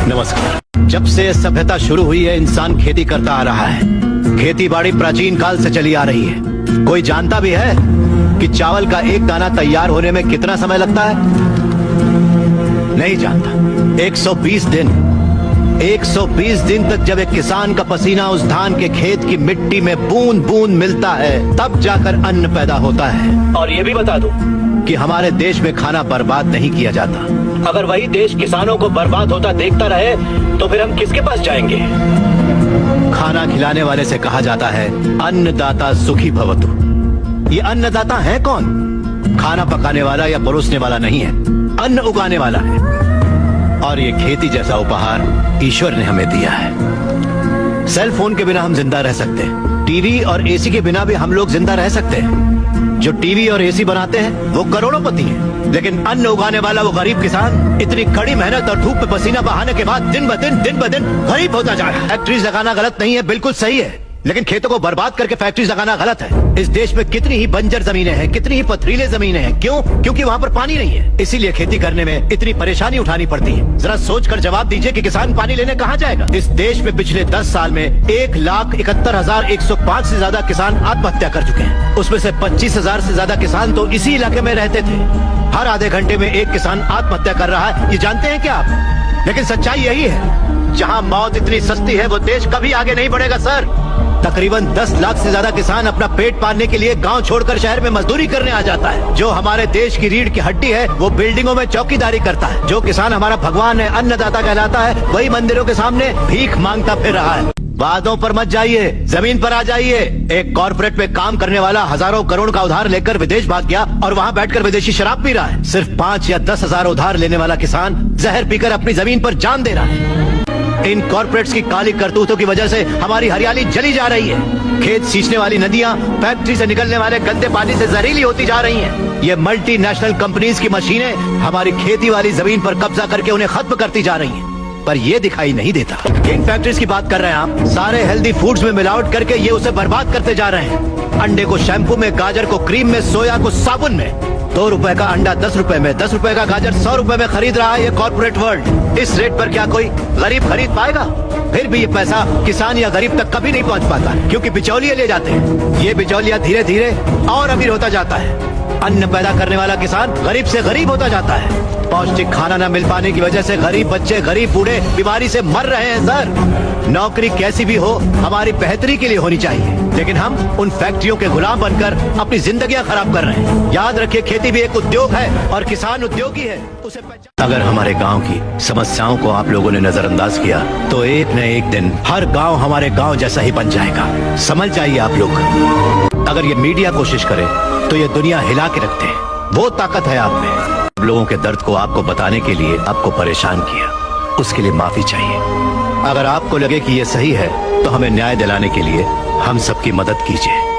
नमस्कार। जब से सभ्यता शुरू हुई है इंसान खेती करता आ रहा है। खेती बाड़ी प्राचीन काल से चली आ रही है। कोई जानता भी है कि चावल का एक दाना तैयार होने में कितना समय लगता है? नहीं जानता। 120 दिन 120 दिन तक जब एक किसान का पसीना उस धान के खेत की मिट्टी में बूंद बूंद मिलता है, तब जाकर अन्न पैदा होता है। और ये भी बता दूं कि हमारे देश में खाना बर्बाद नहीं किया जाता। अगर वही देश किसानों को बर्बाद होता देखता रहे तो फिर हम किसके पास जाएंगे? खाना खिलाने वाले से कहा जाता है अन्नदाता सुखी भवतु। ये अन्नदाता है कौन? खाना पकाने वाला या परोसने वाला नहीं है, अन्न उगाने वाला है। और ये खेती जैसा उपहार ईश्वर ने हमें दिया है। सेल फोन के बिना हम जिंदा रह सकते हैं, टीवी और एसी के बिना भी हम लोग जिंदा रह सकते हैं। जो टीवी और एसी बनाते हैं वो करोड़ोंपति हैं, लेकिन अन्न उगाने वाला वो गरीब किसान इतनी कड़ी मेहनत और धूप में पसीना बहाने के बाद दिन ब दिन गरीब होता जा रहा है। फैक्ट्रीज लगाना गलत नहीं है, बिल्कुल सही है, लेकिन खेतों को बर्बाद करके फैक्ट्रीज लगाना गलत है। इस देश में कितनी ही बंजर जमीनें हैं, कितनी ही पथरीले जमीनें हैं। क्यों? क्योंकि वहाँ पर पानी नहीं है, इसीलिए खेती करने में इतनी परेशानी उठानी पड़ती है। जरा सोच कर जवाब दीजिए कि किसान पानी लेने कहाँ जाएगा? इस देश में पिछले 10 साल में 1,71,105 से ज्यादा किसान आत्महत्या कर चुके हैं। उसमें से 25,000 से ज्यादा किसान तो इसी इलाके में रहते थे। हर आधे घंटे में एक किसान आत्महत्या कर रहा है, ये जानते हैं क्या आप? लेकिन सच्चाई यही है, जहाँ मौत इतनी सस्ती है वो देश कभी आगे नहीं बढ़ेगा सर। तकरीबन 10 लाख से ज्यादा किसान अपना पेट पालने के लिए गांव छोड़कर शहर में मजदूरी करने आ जाता है। जो हमारे देश की रीढ़ की हड्डी है वो बिल्डिंगों में चौकीदारी करता है। जो किसान हमारा भगवान है, अन्नदाता कहलाता है, वही मंदिरों के सामने भीख मांगता फिर रहा है। बातों पर मत जाइए, जमीन पर आ जाइए। एक कॉर्पोरेट में काम करने वाला हजारों करोड़ का उधार लेकर विदेश भाग गया और वहाँ बैठकर विदेशी शराब पी रहा है। सिर्फ 5 या 10 हजार उधार लेने वाला किसान जहर पीकर अपनी जमीन पर जान दे रहा है। इन कॉर्पोरेट्स की काली करतूतों की वजह से हमारी हरियाली जली जा रही है। खेत सींचने वाली नदियां फैक्ट्री से निकलने वाले गंदे पानी से जहरीली होती जा रही हैं। ये मल्टीनेशनल कंपनीज की मशीनें हमारी खेती वाली जमीन पर कब्जा करके उन्हें खत्म करती जा रही हैं। पर ये दिखाई नहीं देता। किंग फैक्ट्रीज की बात कर रहे हैं आप। सारे हेल्दी फूड्स में मिलावट करके ये उसे बर्बाद करते जा रहे हैं। अंडे को शैम्पू में, गाजर को क्रीम में, सोया को साबुन में। 2 रुपए का अंडा 10 रुपए में, 10 रुपए का गाजर 100 रुपए में खरीद रहा है ये कॉर्पोरेट वर्ल्ड। इस रेट पर क्या कोई गरीब खरीद पाएगा? फिर भी ये पैसा किसान या गरीब तक कभी नहीं पहुंच पाता, क्योंकि बिचौलिए ले जाते हैं। ये बिचौलिया धीरे धीरे और अमीर होता जाता है। अन्न पैदा करने वाला किसान गरीब से गरीब होता जाता है। पौष्टिक खाना न मिल पाने की वजह से गरीब बच्चे, गरीब बूढ़े बीमारी से मर रहे हैं सर। नौकरी कैसी भी हो हमारी बेहतरी के लिए होनी चाहिए, लेकिन हम उन फैक्ट्रियों के गुलाम बनकर अपनी जिंदगियां खराब कर रहे हैं। याद रखिए, खेती भी एक उद्योग है और किसान उद्योगी है, उसे अगर हमारे गांव की समस्याओं को आप लोगों ने नजरअंदाज किया तो एक न एक दिन हर गांव हमारे गांव जैसा ही बन जाएगा। समझ जाइए आप लोग। अगर ये मीडिया कोशिश करे तो ये दुनिया हिला के रखते हैं। वो ताकत है आप में। लोगों के दर्द को आपको बताने के लिए आपको परेशान किया, उसके लिए माफी चाहिए। अगर आपको लगे कि ये सही है तो हमें न्याय दिलाने के लिए हम सबकी मदद कीजिए।